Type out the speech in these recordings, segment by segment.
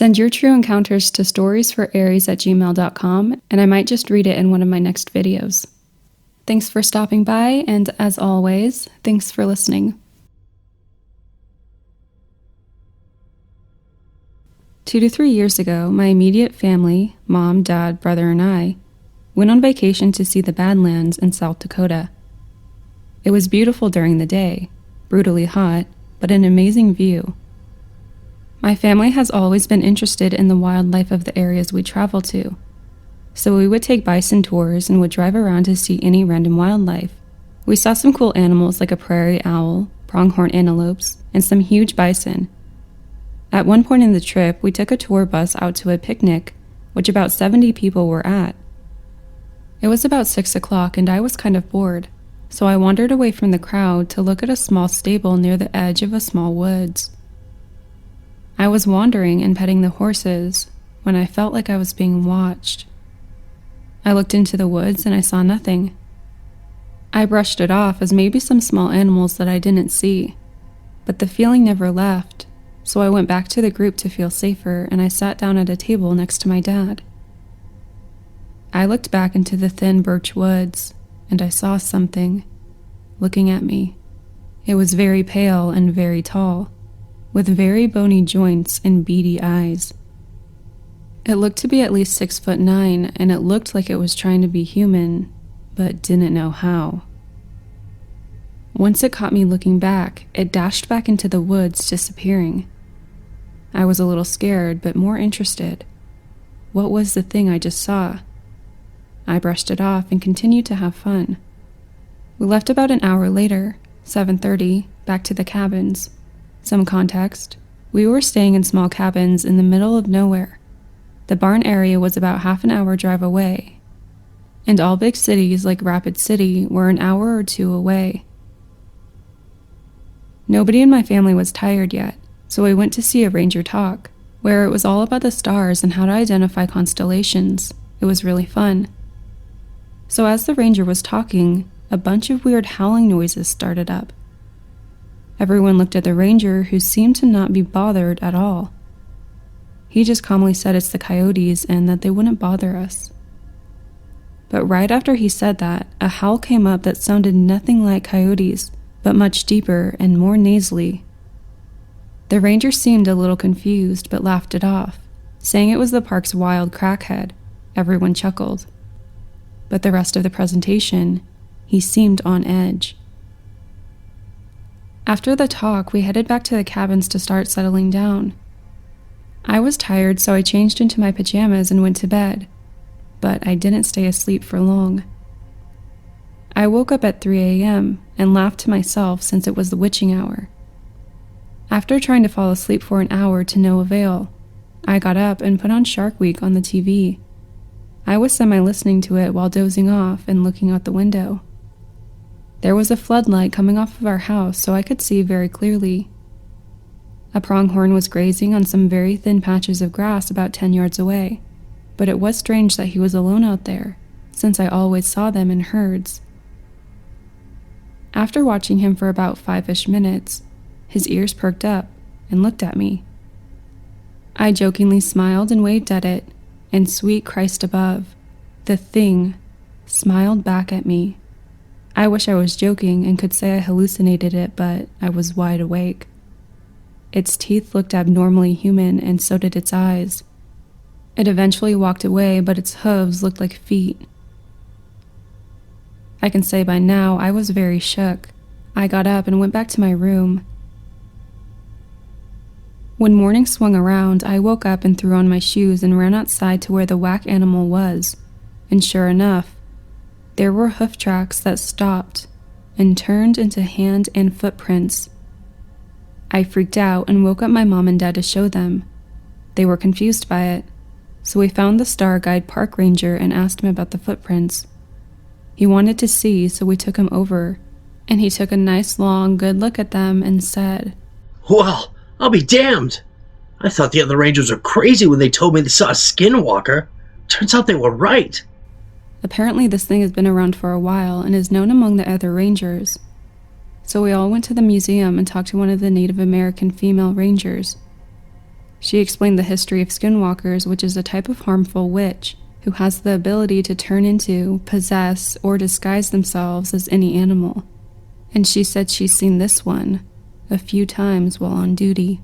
Send your true encounters to storiesforaries@gmail.com, and I might just read it in one of my next videos. Thanks for stopping by, and as always, thanks for listening. 2 to 3 years ago, my immediate family, mom, dad, brother, and I, went on vacation to see the Badlands in South Dakota. It was beautiful during the day, brutally hot, but an amazing view. My family has always been interested in the wildlife of the areas we travel to, so we would take bison tours and would drive around to see any random wildlife. We saw some cool animals like a prairie owl, pronghorn antelopes, and some huge bison. At one point in the trip, we took a tour bus out to a picnic, which about 70 people were at. It was about 6 o'clock and I was kind of bored, so I wandered away from the crowd to look at a small stable near the edge of a small woods. I was wandering and petting the horses when I felt like I was being watched. I looked into the woods and I saw nothing. I brushed it off as maybe some small animals that I didn't see, but the feeling never left, so I went back to the group to feel safer and I sat down at a table next to my dad. I looked back into the thin birch woods and I saw something looking at me. It was very pale and very tall, with very bony joints and beady eyes. It looked to be at least 6'9", and it looked like it was trying to be human, but didn't know how. Once it caught me looking back, it dashed back into the woods, disappearing. I was a little scared, but more interested. What was the thing I just saw? I brushed it off and continued to have fun. We left about an hour later, 7:30, back to the cabins. Some context, we were staying in small cabins in the middle of nowhere. The barn area was about half an hour drive away, and all big cities like Rapid City were an hour or two away. Nobody in my family was tired yet, so we went to see a ranger talk, where it was all about the stars and how to identify constellations. It was really fun. So as the ranger was talking, a bunch of weird howling noises started up. Everyone looked at the ranger, who seemed to not be bothered at all. He just calmly said it's the coyotes and that they wouldn't bother us. But right after he said that, a howl came up that sounded nothing like coyotes, but much deeper and more nasally. The ranger seemed a little confused, but laughed it off, saying it was the park's wild crackhead. Everyone chuckled. But the rest of the presentation, he seemed on edge. After the talk, we headed back to the cabins to start settling down. I was tired, so I changed into my pajamas and went to bed, but I didn't stay asleep for long. I woke up at 3 a.m. and laughed to myself since it was the witching hour. After trying to fall asleep for an hour to no avail, I got up and put on Shark Week on the TV. I was semi-listening to it while dozing off and looking out the window. There was a floodlight coming off of our house, so I could see very clearly. A pronghorn was grazing on some very thin patches of grass about 10 yards away, but it was strange that he was alone out there, since I always saw them in herds. After watching him for about 5-ish minutes, his ears perked up and looked at me. I jokingly smiled and waved at it, and sweet Christ above, the thing smiled back at me. I wish I was joking and could say I hallucinated it, but I was wide awake. Its teeth looked abnormally human, and so did its eyes. It eventually walked away, but its hooves looked like feet. I can say by now I was very shook. I got up and went back to my room. When morning swung around, I woke up and threw on my shoes and ran outside to where the whack animal was, and sure enough, there were hoof tracks that stopped and turned into hand and footprints. I freaked out and woke up my mom and dad to show them. They were confused by it, so we found the Star Guide park ranger and asked him about the footprints. He wanted to see, so we took him over, and he took a nice long good look at them and said, "Well, I'll be damned. I thought the other rangers were crazy when they told me they saw a Skinwalker. Turns out they were right." Apparently this thing has been around for a while and is known among the other rangers. So we all went to the museum and talked to one of the Native American female rangers. She explained the history of skinwalkers, which is a type of harmful witch who has the ability to turn into, possess, or disguise themselves as any animal. And she said she's seen this one a few times while on duty.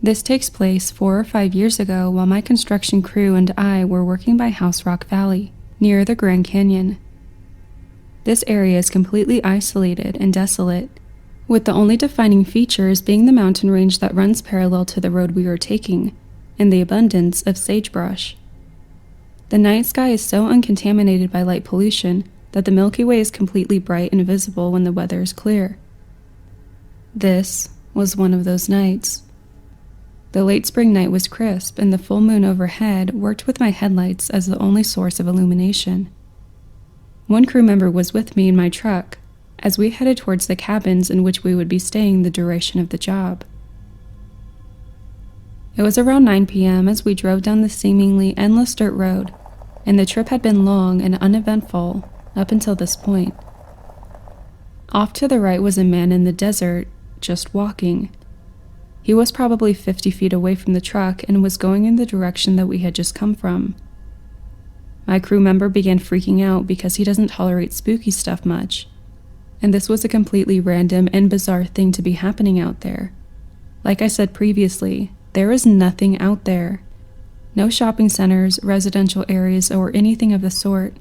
This takes place 4 or 5 years ago while my construction crew and I were working by House Rock Valley, near the Grand Canyon. This area is completely isolated and desolate, with the only defining features being the mountain range that runs parallel to the road we were taking, and the abundance of sagebrush. The night sky is so uncontaminated by light pollution that the Milky Way is completely bright and visible when the weather is clear. This was one of those nights. The late spring night was crisp, and the full moon overhead worked with my headlights as the only source of illumination. One crew member was with me in my truck as we headed towards the cabins in which we would be staying the duration of the job. It was around 9 p.m. as we drove down the seemingly endless dirt road, and the trip had been long and uneventful up until this point. Off to the right was a man in the desert, just walking. He was probably 50 feet away from the truck and was going in the direction that we had just come from. My crew member began freaking out because he doesn't tolerate spooky stuff much, and this was a completely random and bizarre thing to be happening out there. Like I said previously, there is nothing out there. No shopping centers, residential areas, or anything of the sort.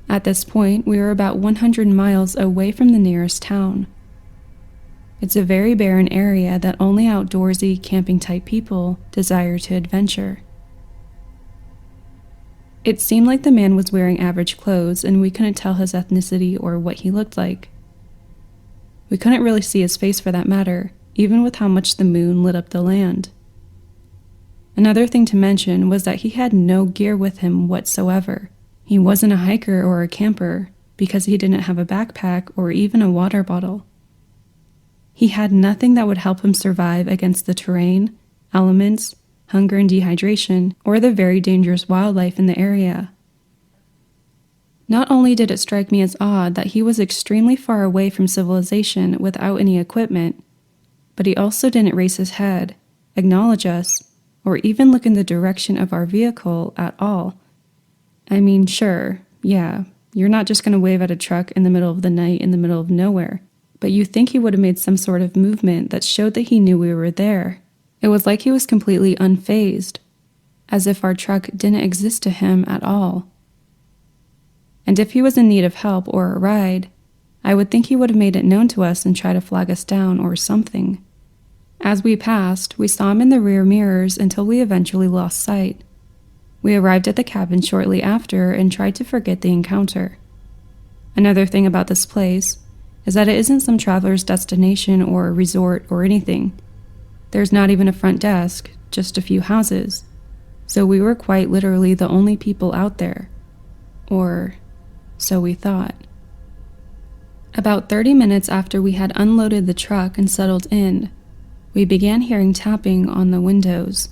At this point, we were about 100 miles away from the nearest town. It's a very barren area that only outdoorsy, camping-type people desire to adventure. It seemed like the man was wearing average clothes, and we couldn't tell his ethnicity or what he looked like. We couldn't really see his face for that matter, even with how much the moon lit up the land. Another thing to mention was that he had no gear with him whatsoever. He wasn't a hiker or a camper because he didn't have a backpack or even a water bottle. He had nothing that would help him survive against the terrain, elements, hunger and dehydration, or the very dangerous wildlife in the area. Not only did it strike me as odd that he was extremely far away from civilization without any equipment, but he also didn't raise his head, acknowledge us, or even look in the direction of our vehicle at all. I mean, sure, yeah, you're not just going to wave at a truck in the middle of the night in the middle of nowhere, but you think he would have made some sort of movement that showed that he knew we were there. It was like he was completely unfazed, as if our truck didn't exist to him at all. And if he was in need of help or a ride, I would think he would have made it known to us and tried to flag us down or something. As we passed, we saw him in the rear mirrors until we eventually lost sight. We arrived at the cabin shortly after and tried to forget the encounter. Another thing about this place is that it isn't some traveler's destination or a resort or anything. There's not even a front desk, just a few houses. So we were quite literally the only people out there. Or so we thought. About 30 minutes after we had unloaded the truck and settled in, we began hearing tapping on the windows.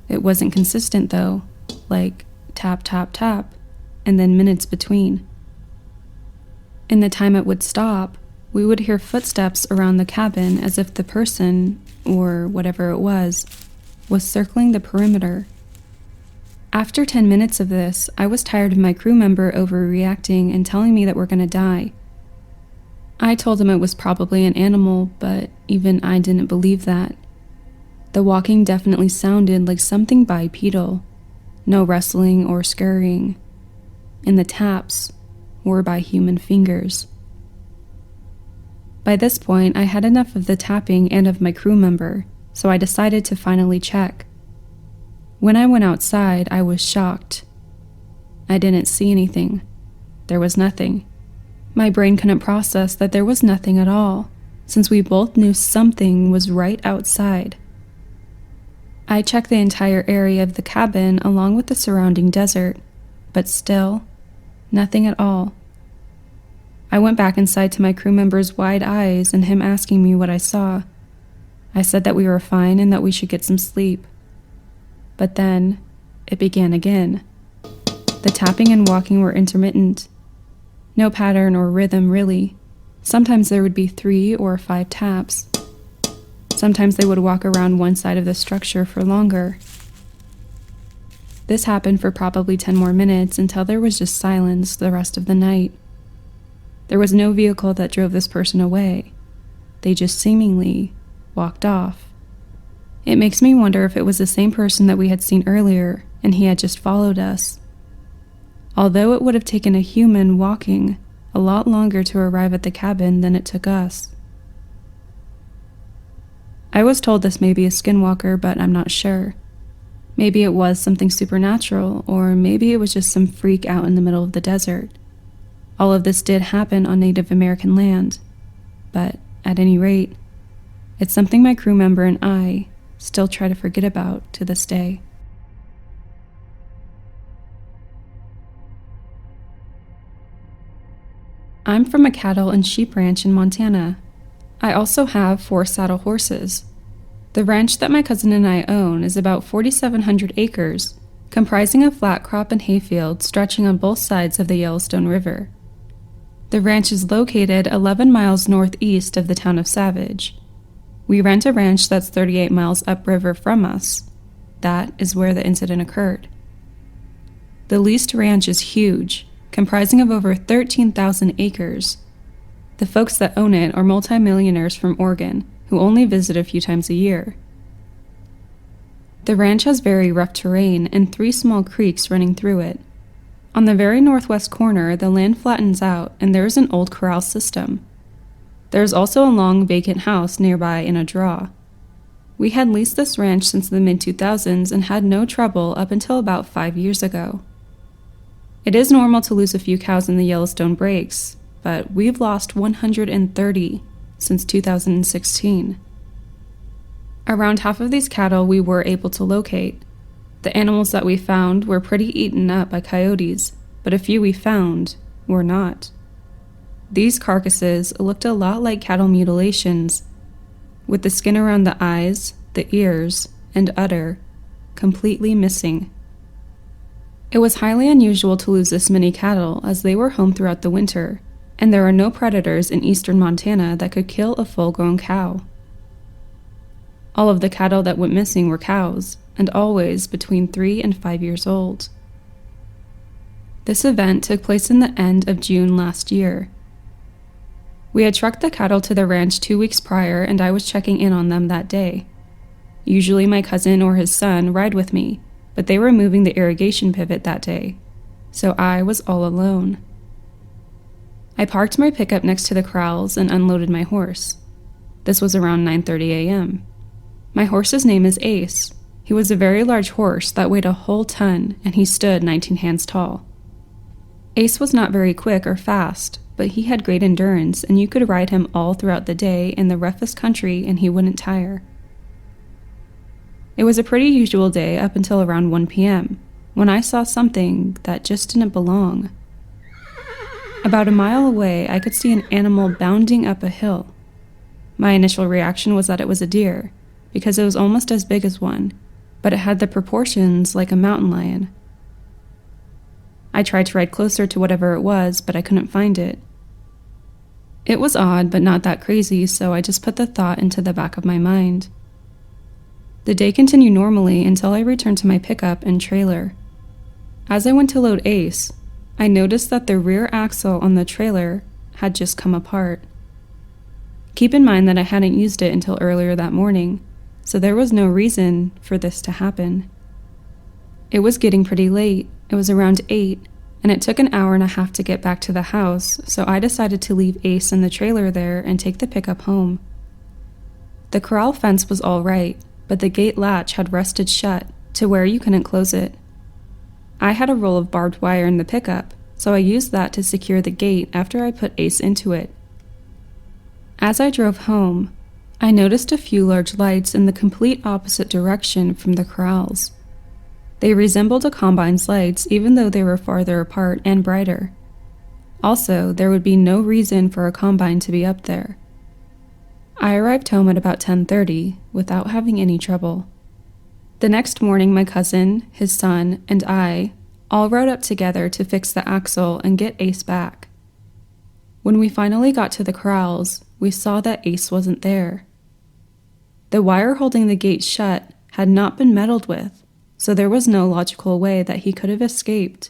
It wasn't consistent though, like tap, tap, tap, and then minutes between. In the time it would stop, we would hear footsteps around the cabin as if the person, or whatever it was circling the perimeter. After 10 minutes of this, I was tired of my crew member overreacting and telling me that we're gonna die. I told him it was probably an animal, but even I didn't believe that. The walking definitely sounded like something bipedal, no rustling or scurrying, and the taps were by human fingers. By this point, I had enough of the tapping and of my crew member, so I decided to finally check. When I went outside, I was shocked. I didn't see anything. There was nothing. My brain couldn't process that there was nothing at all, since we both knew something was right outside. I checked the entire area of the cabin along with the surrounding desert, but still, nothing at all. I went back inside to my crew member's wide eyes and him asking me what I saw. I said that we were fine and that we should get some sleep. But then, it began again. The tapping and walking were intermittent. No pattern or rhythm, really. Sometimes there would be 3 or 5 taps. Sometimes they would walk around one side of the structure for longer. This happened for probably 10 more minutes until there was just silence the rest of the night. There was no vehicle that drove this person away. They just seemingly walked off. It makes me wonder if it was the same person that we had seen earlier and he had just followed us. Although it would have taken a human walking a lot longer to arrive at the cabin than it took us. I was told this may be a skinwalker, but I'm not sure. Maybe it was something supernatural, or maybe it was just some freak out in the middle of the desert. All of this did happen on Native American land, but at any rate, it's something my crew member and I still try to forget about to this day. I'm from a cattle and sheep ranch in Montana. I also have 4 saddle horses. The ranch that my cousin and I own is about 4,700 acres, comprising a flat crop and hayfield stretching on both sides of the Yellowstone River. The ranch is located 11 miles northeast of the town of Savage. We rent a ranch that's 38 miles upriver from us. That is where the incident occurred. The leased ranch is huge, comprising of over 13,000 acres. The folks that own it are multimillionaires from Oregon who only visit a few times a year. The ranch has very rough terrain and 3 small creeks running through it. On the very northwest corner, the land flattens out and there is an old corral system. There is also a long vacant house nearby in a draw. We had leased this ranch since the mid-2000s and had no trouble up until about 5 years ago. It is normal to lose a few cows in the Yellowstone breaks, but we've lost 130 since 2016. Around half of these cattle we were able to locate. The animals that we found were pretty eaten up by coyotes, but a few we found were not. These carcasses looked a lot like cattle mutilations, with the skin around the eyes, the ears, and udder completely missing. It was highly unusual to lose this many cattle as they were home throughout the winter, and there are no predators in eastern Montana that could kill a full-grown cow. All of the cattle that went missing were cows, and always between 3 and 5 years old. This event took place in the end of June last year. We had trucked the cattle to the ranch 2 weeks prior, and I was checking in on them that day. Usually my cousin or his son ride with me, but they were moving the irrigation pivot that day, so I was all alone. I parked my pickup next to the corrals and unloaded my horse. This was around 9:30 a.m. My horse's name is Ace. He was a very large horse that weighed a whole ton, and he stood 19 hands tall. Ace was not very quick or fast, but he had great endurance, and you could ride him all throughout the day in the roughest country and he wouldn't tire. It was a pretty usual day up until around 1 p.m., when I saw something that just didn't belong. About a mile away, I could see an animal bounding up a hill. My initial reaction was that it was a deer, because it was almost as big as one, but it had the proportions like a mountain lion. I tried to ride closer to whatever it was, but I couldn't find it. It was odd, but not that crazy, so I just put the thought into the back of my mind. The day continued normally until I returned to my pickup and trailer. As I went to load Ace, I noticed that the rear axle on the trailer had just come apart. Keep in mind that I hadn't used it until earlier that morning, so there was no reason for this to happen. It was getting pretty late. It was around 8, and it took an hour and a half to get back to the house, so I decided to leave Ace in the trailer there and take the pickup home. The corral fence was all right, but the gate latch had rusted shut to where you couldn't close it. I had a roll of barbed wire in the pickup, so I used that to secure the gate after I put Ace into it. As I drove home, I noticed a few large lights in the complete opposite direction from the corrals. They resembled a combine's lights even though they were farther apart and brighter. Also, there would be no reason for a combine to be up there. I arrived home at about 10:30 without having any trouble. The next morning, my cousin, his son, and I all rode up together to fix the axle and get Ace back. When we finally got to the corrals, we saw that Ace wasn't there. The wire holding the gate shut had not been meddled with, so there was no logical way that he could have escaped.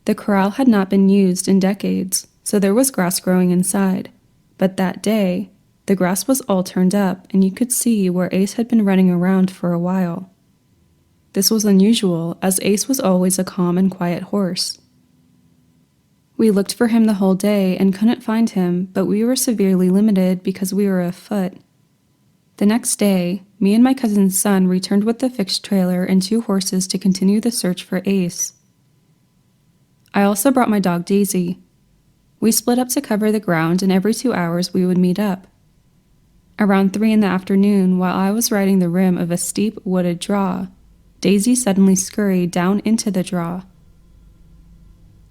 The corral had not been used in decades, so there was grass growing inside, but that day, the grass was all turned up and you could see where Ace had been running around for a while. This was unusual, as Ace was always a calm and quiet horse. We looked for him the whole day and couldn't find him, but we were severely limited because we were afoot. The next day, me and my cousin's son returned with the fixed trailer and 2 horses to continue the search for Ace. I also brought my dog Daisy. We split up to cover the ground, and every 2 hours we would meet up. Around 3 in the afternoon, while I was riding the rim of a steep wooded draw, Daisy suddenly scurried down into the draw.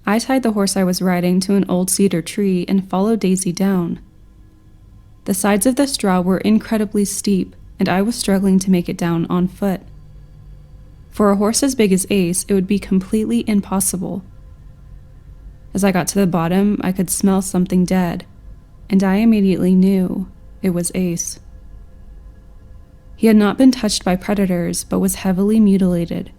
I tied the horse I was riding to an old cedar tree and followed Daisy down. The sides of this draw were incredibly steep, and I was struggling to make it down on foot. For a horse as big as Ace, it would be completely impossible. As I got to the bottom, I could smell something dead, and I immediately knew it was Ace. He had not been touched by predators, but was heavily mutilated.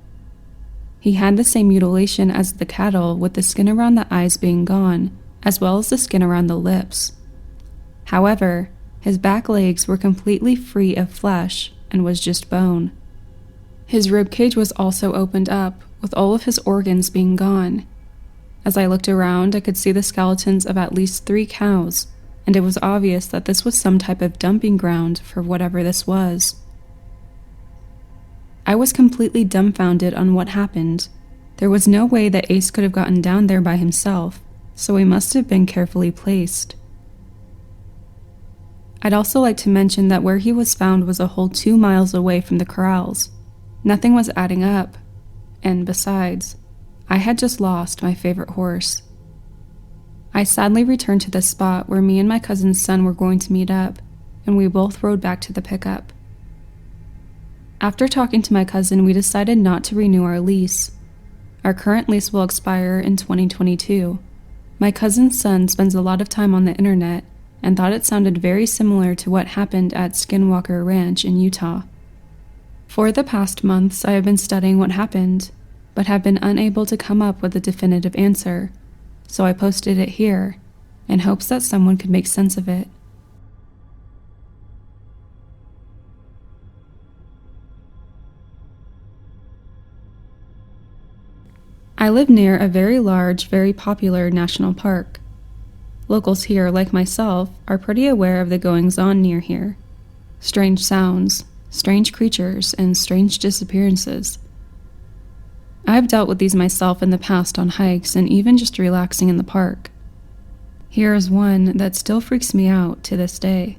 He had the same mutilation as the cattle, with the skin around the eyes being gone, as well as the skin around the lips. However, his back legs were completely free of flesh and was just bone. His ribcage was also opened up, with all of his organs being gone. As I looked around, I could see the skeletons of at least 3 cows, and it was obvious that this was some type of dumping ground for whatever this was. I was completely dumbfounded on what happened. There was no way that Ace could have gotten down there by himself, so he must have been carefully placed. I'd also like to mention that where he was found was a whole 2 miles away from the corrals. Nothing was adding up, and besides, I had just lost my favorite horse. I sadly returned to the spot where me and my cousin's son were going to meet up, and we both rode back to the pickup. After talking to my cousin, we decided not to renew our lease. Our current lease will expire in 2022. My cousin's son spends a lot of time on the internet and thought it sounded very similar to what happened at Skinwalker Ranch in Utah. For the past months, I have been studying what happened, but have been unable to come up with a definitive answer, so I posted it here in hopes that someone could make sense of it. I live near a very large, very popular national park. Locals here, like myself, are pretty aware of the goings-on near here. Strange sounds, strange creatures, and strange disappearances. I've dealt with these myself in the past on hikes and even just relaxing in the park. Here is one that still freaks me out to this day.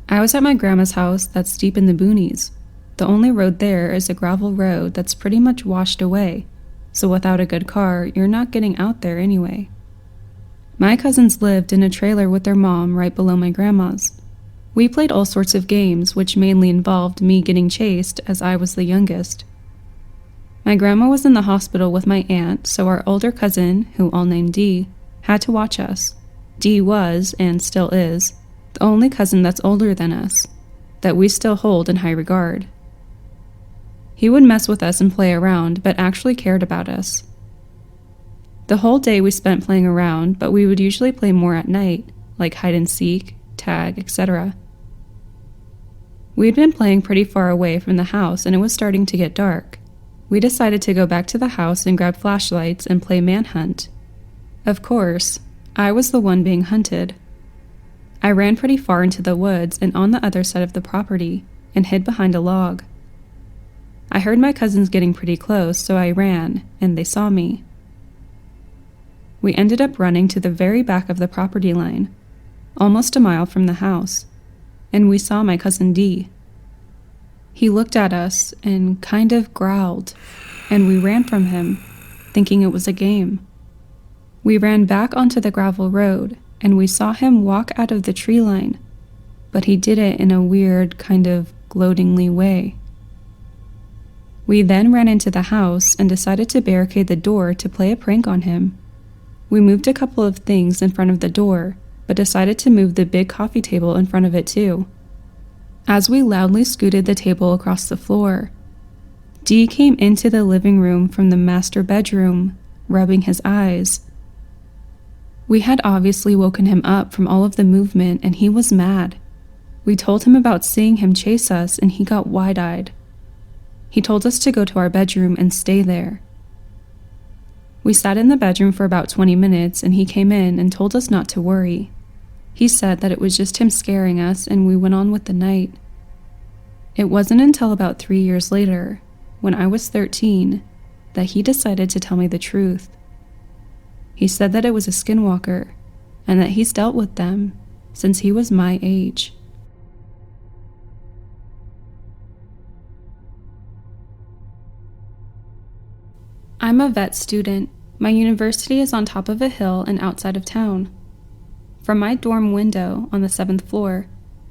I was at my grandma's house that's deep in the boonies. The only road there is a gravel road that's pretty much washed away, so without a good car, you're not getting out there anyway. My cousins lived in a trailer with their mom right below my grandma's. We played all sorts of games, which mainly involved me getting chased as I was the youngest. My grandma was in the hospital with my aunt, so our older cousin, who I'll name Dee, had to watch us. Dee was, and still is, the only cousin that's older than us, that we still hold in high regard. He would mess with us and play around, but actually cared about us. The whole day we spent playing around, but we would usually play more at night, like hide and seek, tag, etc. We'd been playing pretty far away from the house and it was starting to get dark. We decided to go back to the house and grab flashlights and play manhunt. Of course, I was the one being hunted. I ran pretty far into the woods and on the other side of the property and hid behind a log. I heard my cousins getting pretty close, so I ran, and they saw me. We ended up running to the very back of the property line, almost a mile from the house, and we saw my cousin Dee. He looked at us and kind of growled, and we ran from him, thinking it was a game. We ran back onto the gravel road, and we saw him walk out of the tree line, but he did it in a weird, kind of gloatingly way. We then ran into the house and decided to barricade the door to play a prank on him. We moved a couple of things in front of the door, but decided to move the big coffee table in front of it too. As we loudly scooted the table across the floor, Dee came into the living room from the master bedroom, rubbing his eyes. We had obviously woken him up from all of the movement, and he was mad. We told him about seeing him chase us, and he got wide-eyed. He told us to go to our bedroom and stay there. We sat in the bedroom for about 20 minutes, and he came in and told us not to worry. He said that it was just him scaring us, and we went on with the night. It wasn't until about 3 years later, when I was 13, that he decided to tell me the truth. He said that it was a Skinwalker, and that he's dealt with them since he was my age. I'm a vet student. My university is on top of a hill and outside of town. From my dorm window on the 7th floor,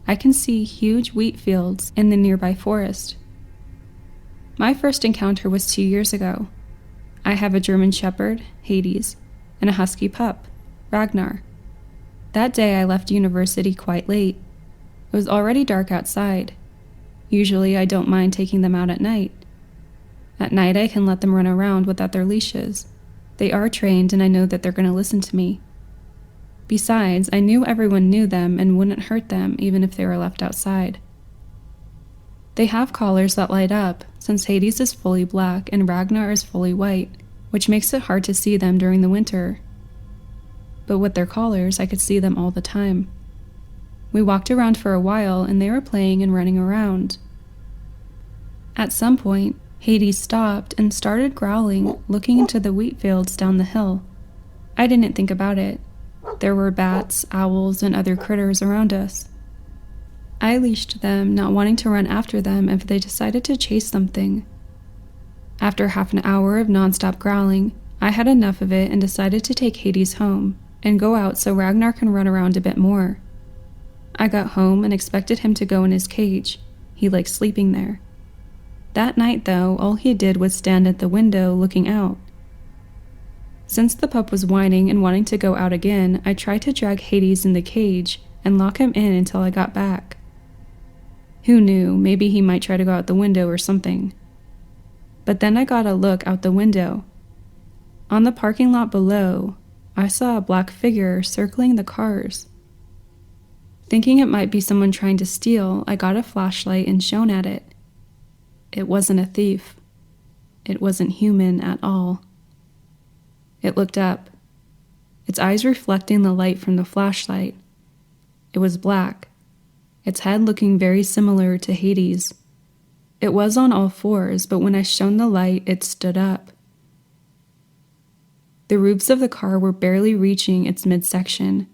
I can see huge wheat fields in the nearby forest. My first encounter was 2 years ago. I have a German Shepherd, Hades, and a husky pup, Ragnar. That day I left university quite late. It was already dark outside. Usually I don't mind taking them out at night. At night I can let them run around without their leashes. They are trained and I know that they're going to listen to me. Besides, I knew everyone knew them and wouldn't hurt them even if they were left outside. They have collars that light up, since Hades is fully black and Ragnar is fully white, which makes it hard to see them during the winter. But with their collars, I could see them all the time. We walked around for a while and they were playing and running around. At some point, Hades stopped and started growling, looking into the wheat fields down the hill. I didn't think about it. There were bats, owls, and other critters around us. I leashed them, not wanting to run after them if they decided to chase something. After half an hour of nonstop growling, I had enough of it and decided to take Hades home and go out so Ragnar can run around a bit more. I got home and expected him to go in his cage. He likes sleeping there. That night, though, all he did was stand at the window looking out. Since the pup was whining and wanting to go out again, I tried to drag Hades in the cage and lock him in until I got back. Who knew, maybe he might try to go out the window or something. But then I got a look out the window. On the parking lot below, I saw a black figure circling the cars. Thinking it might be someone trying to steal, I got a flashlight and shone at it. It wasn't a thief. It wasn't human at all. It looked up, its eyes reflecting the light from the flashlight. It was black, its head looking very similar to Hades. It was on all fours, but when I shone the light, it stood up. The roofs of the car were barely reaching its midsection.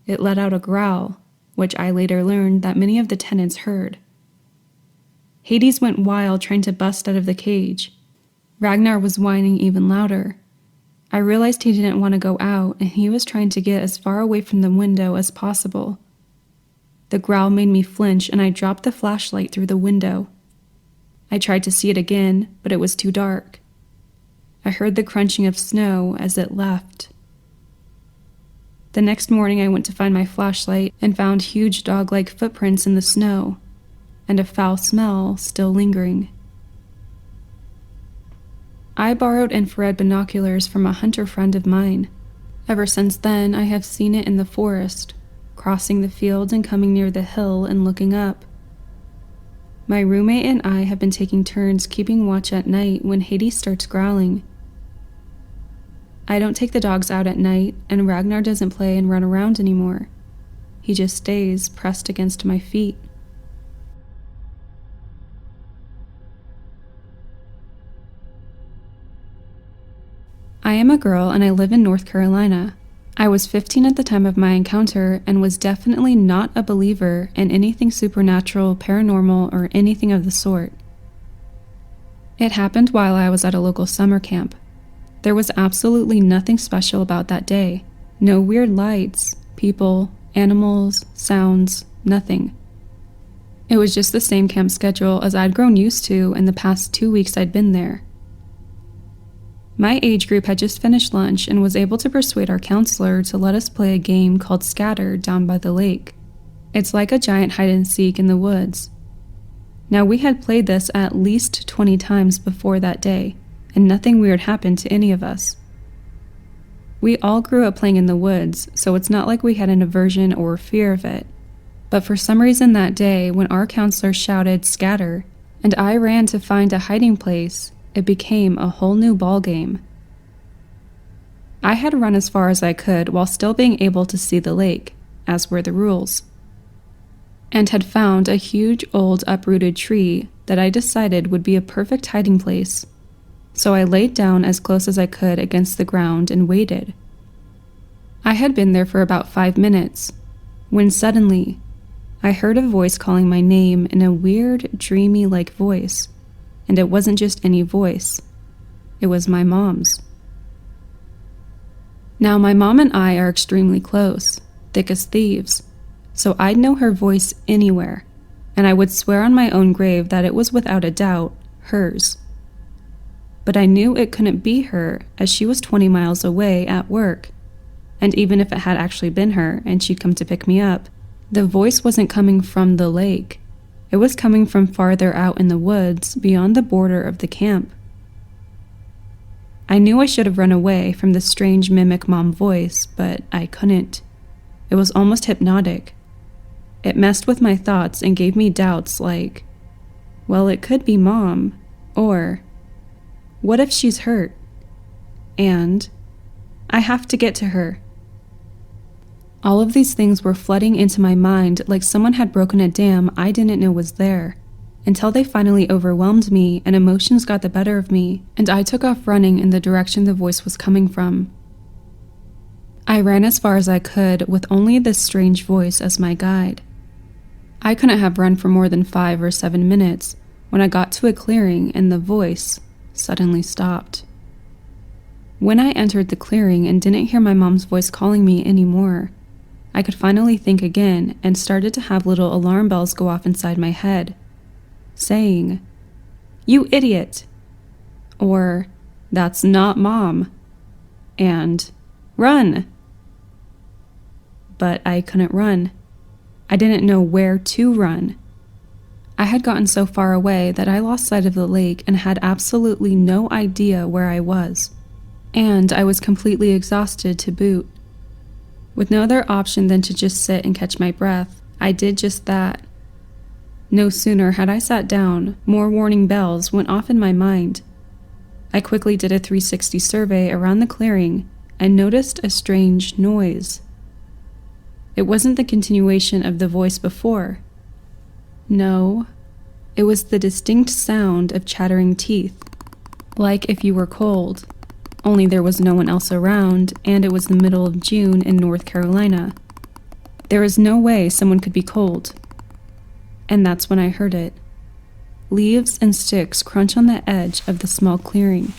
It let out a growl, which I later learned that many of the tenants heard. Hades went wild trying to bust out of the cage. Ragnar was whining even louder. I realized he didn't want to go out, and he was trying to get as far away from the window as possible. The growl made me flinch, and I dropped the flashlight through the window. I tried to see it again, but it was too dark. I heard the crunching of snow as it left. The next morning I went to find my flashlight and found huge dog-like footprints in the snow, and a foul smell still lingering. I borrowed infrared binoculars from a hunter friend of mine. Ever since then, I have seen it in the forest, crossing the fields and coming near the hill and looking up. My roommate and I have been taking turns keeping watch at night when Hades starts growling. I don't take the dogs out at night, and Ragnar doesn't play and run around anymore. He just stays pressed against my feet. I am a girl and I live in North Carolina. I was 15 at the time of my encounter and was definitely not a believer in anything supernatural, paranormal, or anything of the sort. It happened while I was at a local summer camp. There was absolutely nothing special about that day. No weird lights, people, animals, sounds, nothing. It was just the same camp schedule as I'd grown used to in the past 2 weeks I'd been there. My age group had just finished lunch and was able to persuade our counselor to let us play a game called Scatter down by the lake. It's like a giant hide-and-seek in the woods. Now, we had played this at least 20 times before that day, and nothing weird happened to any of us. We all grew up playing in the woods, so it's not like we had an aversion or fear of it. But for some reason that day, when our counselor shouted "Scatter," and I ran to find a hiding place, it became a whole new ballgame. I had run as far as I could while still being able to see the lake, as were the rules, and had found a huge old uprooted tree that I decided would be a perfect hiding place. So I laid down as close as I could against the ground and waited. I had been there for about 5 minutes, when suddenly, I heard a voice calling my name in a weird, dreamy-like voice, and it wasn't just any voice. It was my mom's. Now, my mom and I are extremely close, thick as thieves, so I'd know her voice anywhere, and I would swear on my own grave that it was without a doubt hers. But I knew it couldn't be her, as she was 20 miles away at work, and even if it had actually been her and she'd come to pick me up, the voice wasn't coming from the lake. It was coming from farther out in the woods beyond the border of the camp. I knew I should have run away from the strange mimic mom voice, but I couldn't. It was almost hypnotic. It messed with my thoughts and gave me doubts like, well, it could be mom, or what if she's hurt? And I have to get to her. All of these things were flooding into my mind like someone had broken a dam I didn't know was there, until they finally overwhelmed me and emotions got the better of me, and I took off running in the direction the voice was coming from. I ran as far as I could with only this strange voice as my guide. I couldn't have run for more than 5 or 7 minutes when I got to a clearing and the voice suddenly stopped. When I entered the clearing and didn't hear my mom's voice calling me anymore, I could finally think again and started to have little alarm bells go off inside my head, saying, "You idiot!" or "That's not mom," and "Run!" But I couldn't run. I didn't know where to run. I had gotten so far away that I lost sight of the lake and had absolutely no idea where I was, and I was completely exhausted to boot. With no other option than to just sit and catch my breath, I did just that. No sooner had I sat down, more warning bells went off in my mind. I quickly did a 360 survey around the clearing and noticed a strange noise. It wasn't the continuation of the voice before. No, it was the distinct sound of chattering teeth, like if you were cold. Only there was no one else around, and it was the middle of June in North Carolina. There was no way someone could be cold. And that's when I heard it. Leaves and sticks crunch on the edge of the small clearing,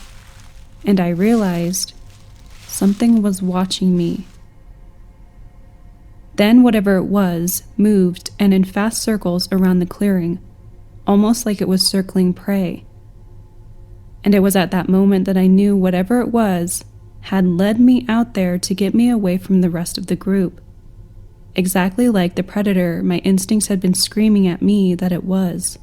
and I realized something was watching me. Then whatever it was moved and in fast circles around the clearing, almost like it was circling prey. And it was at that moment that I knew whatever it was had led me out there to get me away from the rest of the group. Exactly like the predator my instincts had been screaming at me that it was.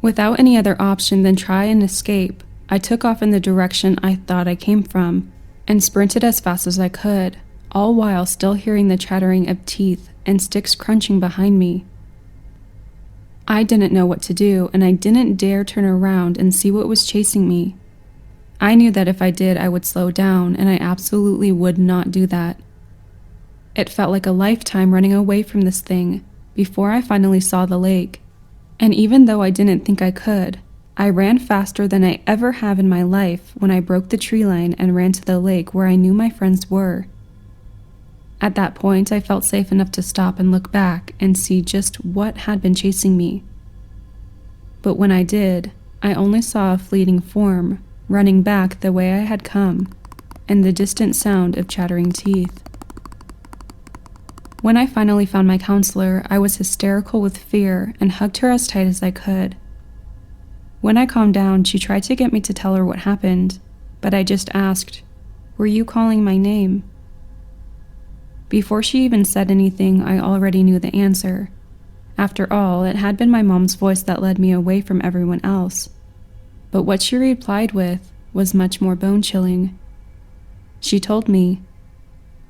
Without any other option than try and escape, I took off in the direction I thought I came from and sprinted as fast as I could, all while still hearing the chattering of teeth and sticks crunching behind me. I didn't know what to do, and I didn't dare turn around and see what was chasing me. I knew that if I did, I would slow down, and I absolutely would not do that. It felt like a lifetime running away from this thing before I finally saw the lake, and even though I didn't think I could, I ran faster than I ever have in my life when I broke the tree line and ran to the lake where I knew my friends were. At that point, I felt safe enough to stop and look back and see just what had been chasing me. But when I did, I only saw a fleeting form running back the way I had come, and the distant sound of chattering teeth. When I finally found my counselor, I was hysterical with fear and hugged her as tight as I could. When I calmed down, she tried to get me to tell her what happened, but I just asked, "Were you calling my name?" Before she even said anything, I already knew the answer. After all, it had been my mom's voice that led me away from everyone else. But what she replied with was much more bone-chilling. She told me,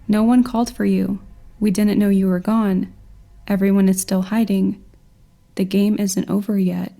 "No one called for you. We didn't know you were gone. Everyone is still hiding. The game isn't over yet."